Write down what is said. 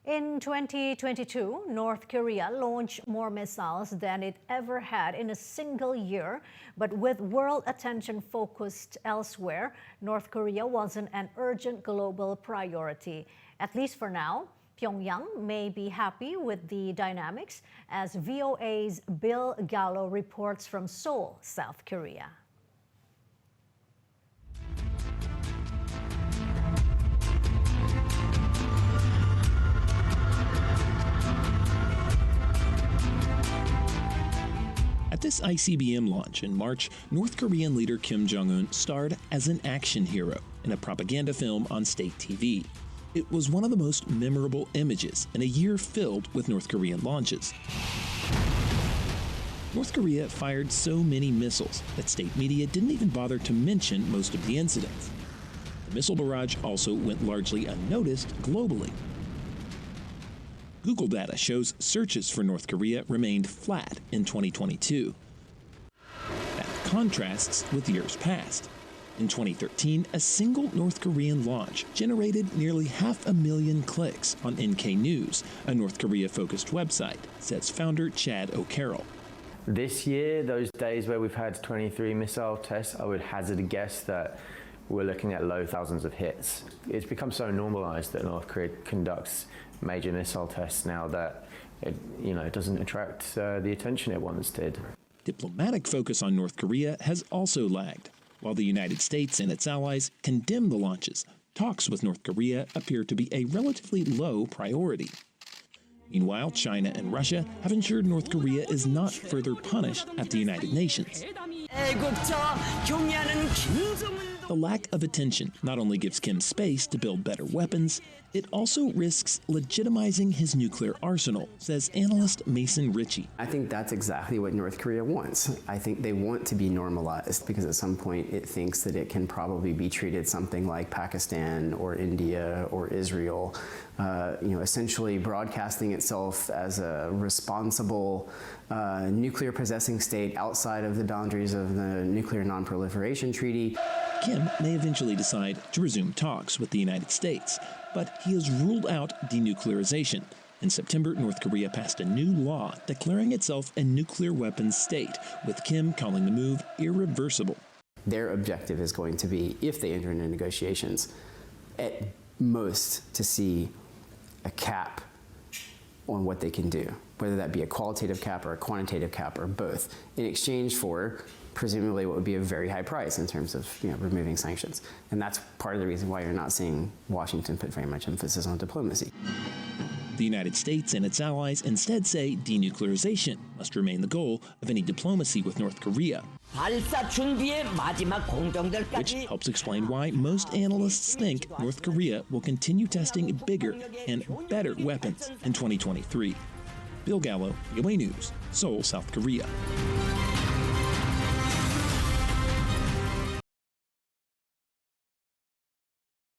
In 2022, North Korea launched more missiles than it ever had in a single year. But with world attention focused elsewhere, North Korea wasn't an urgent global priority. At least for now, Pyongyang may be happy with the dynamics, as VOA's Bill Gallo reports from Seoul, South Korea. At this ICBM launch in March, North Korean leader Kim Jong-un starred as an action hero in a propaganda film on state TV. It was one of the most memorable images in a year filled with North Korean launches. North Korea fired so many missiles that state media didn't even bother to mention most of the incidents. The missile barrage also went largely unnoticed globally. Google data shows searches for North Korea remained flat in 2022. That contrasts with years past. In 2013, a single North Korean launch generated nearly 500,000 clicks on NK News, a North Korea-focused website, says founder Chad O'Carroll. This year, those days where we've had 23 missile tests, I would hazard a guess that we're looking at low thousands of hits. It's become so normalized that North Korea conducts major missile tests now that it doesn't attract the attention it once did. Diplomatic focus on North Korea has also lagged. While the United States and its allies condemn the launches, talks with North Korea appear to be a relatively low priority. Meanwhile, China and Russia have ensured North Korea is not further punished at the United Nations. The lack of attention not only gives Kim space to build better weapons, it also risks legitimizing his nuclear arsenal, says analyst Mason Ritchie. I think that's exactly what North Korea wants. I think they want to be normalized because at some point it thinks that it can probably be treated something like Pakistan or India or Israel, essentially broadcasting itself as a responsible nuclear possessing state outside of the boundaries of the Nuclear Non-Proliferation Treaty. Kim may eventually decide to resume talks with the United States, but he has ruled out denuclearization. In September, North Korea passed a new law declaring itself a nuclear weapons state, with Kim calling the move irreversible. Their objective is going to be, if they enter into negotiations, at most to see a cap on what they can do, whether that be a qualitative cap or a quantitative cap or both, in exchange for presumably what would be a very high price in terms of removing sanctions. And that's part of the reason why you're not seeing Washington put very much emphasis on diplomacy. The United States and its allies instead say denuclearization must remain the goal of any diplomacy with North Korea, which helps explain why most analysts think North Korea will continue testing bigger and better weapons in 2023. Bill Gallo, VOA News, Seoul, South Korea.